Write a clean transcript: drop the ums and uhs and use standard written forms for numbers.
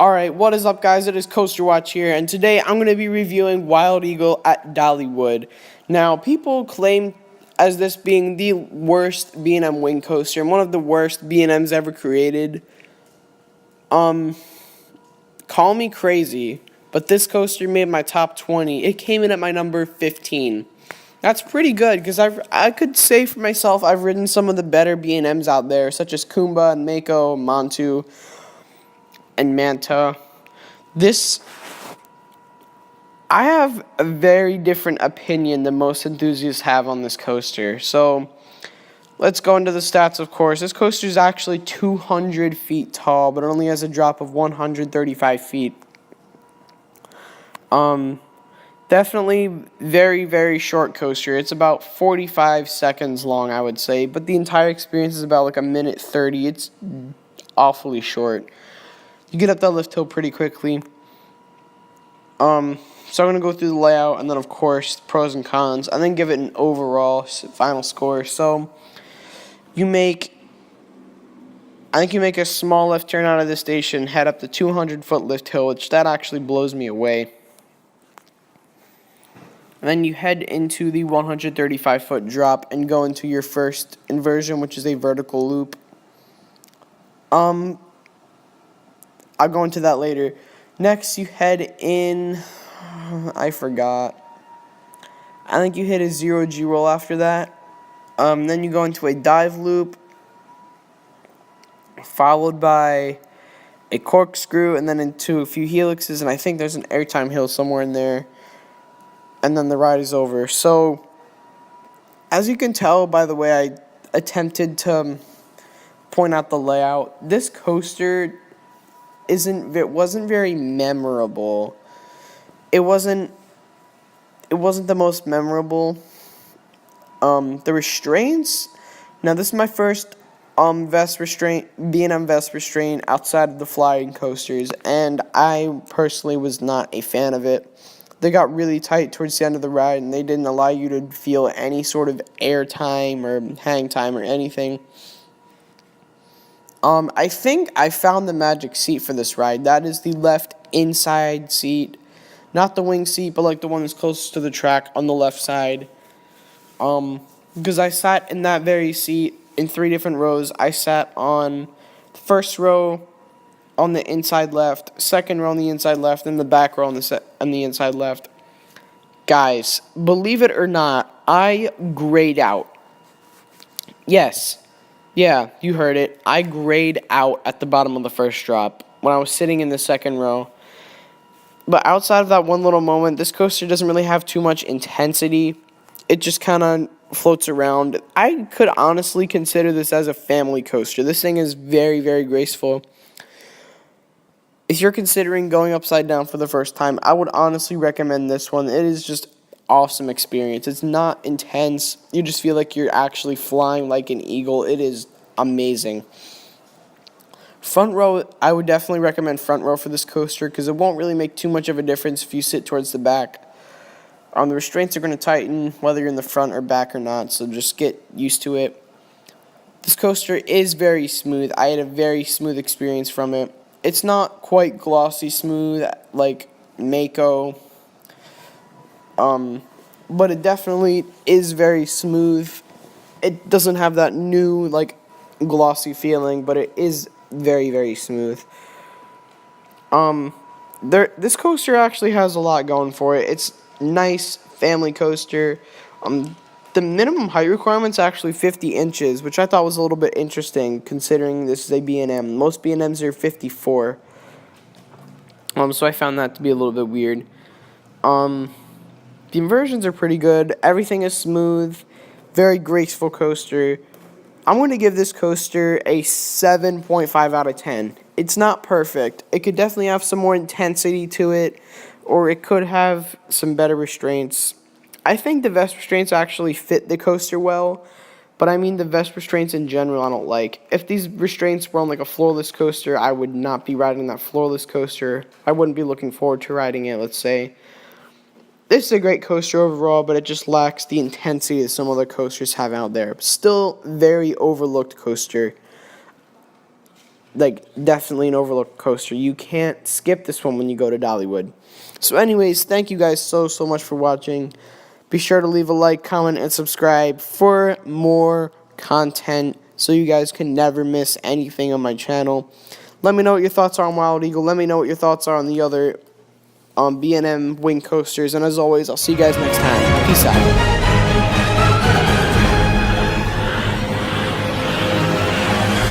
Alright, what is up guys? It is Coaster Watch here, and today I'm going to be reviewing Wild Eagle at Dollywood. Now, people claim as this being the worst B&M wing coaster and one of the worst B&Ms ever created. Call me crazy, but this coaster made my top 20. It came in at my number 15. That's pretty good, because I could say for myself I've ridden some of the better B&Ms out there, such as Kumba and Mako, Montu, and Manta. I have a very different opinion than most enthusiasts have on this coaster. So, let's go into the stats, of course. This coaster is actually 200 feet tall, but it only has a drop of 135 feet. Definitely very, very short coaster. It's about 45 seconds long, I would say, but the entire experience is about like a minute 30. It's awfully short. You get up that lift hill pretty quickly. So I'm going to go through the layout and then, of course, pros and cons, and then give it an overall final score. So I think you make a small left turn out of the station, head up the 200-foot lift hill, which that actually blows me away. And then you head into the 135-foot drop and go into your first inversion, which is a vertical loop. I'll go into that later. Next, you head in, I forgot. I think you hit a 0G roll after that. Then you go into a dive loop, followed by a corkscrew, and then into a few helixes, and I think there's an airtime hill somewhere in there. And then the ride is over. So, as you can tell by the way I attempted to point out the layout, this coaster wasn't very memorable. It wasn't the most memorable. The restraints. Now this is my first vest restraint, B&M vest restraint outside of the flying coasters, and I personally was not a fan of it. They got really tight towards the end of the ride, and they didn't allow you to feel any sort of air time or hang time or anything. I think I found the magic seat for this ride. That is the left inside seat. Not the wing seat, but like the one that's closest to the track on the left side. Because I sat in that very seat in 3 different rows. I sat on the first row on the inside left, second row on the inside left, and the back row on the inside left. Guys, believe it or not, I grayed out. Yes. Yeah, you heard it. I grayed out at the bottom of the first drop when I was sitting in the second row. But outside of that one little moment, this coaster doesn't really have too much intensity. It just kind of floats around. I could honestly consider this as a family coaster. This thing is very, very graceful. If you're considering going upside down for the first time, I would honestly recommend this one. It is just awesome experience. It's not intense. You just feel like you're actually flying like an eagle. It is amazing. Front row, I would definitely recommend front row for this coaster because it won't really make too much of a difference if you sit towards the back. The restraints are going to tighten whether you're in the front or back or not, so just get used to it. This coaster is very smooth. I had a very smooth experience from it. It's not quite glossy smooth like Mako, but it definitely is very smooth. It doesn't have that new like glossy feeling, but it is very, very smooth. This coaster actually has a lot going for it. It's nice family coaster. The minimum height requirement's actually 50 inches, which I thought was a little bit interesting considering this is a B&M. Most B&Ms are 54. So I found that to be a little bit weird. The inversions are pretty good. Everything is smooth. Very graceful coaster. I'm going to give this coaster a 7.5 out of 10. It's not perfect. It could definitely have some more intensity to it, or it could have some better restraints. I think the vest restraints actually fit the coaster well, but I mean the vest restraints in general I don't like. If these restraints were on like a floorless coaster, I would not be riding that floorless coaster. I wouldn't be looking forward to riding it, let's say. This is a great coaster overall, but it just lacks the intensity that some other coasters have out there. Still, very overlooked coaster. like definitely an overlook coaster. You can't skip this one when you go to Dollywood. So anyways, thank you guys so much for watching. Be sure to leave a like, comment, and subscribe for more content so you guys can never miss anything on my channel. Let me know what your thoughts are on Wild Eagle. Let me know what your thoughts are on the other B&M wing coasters. And as always, I'll see you guys next time. Peace out.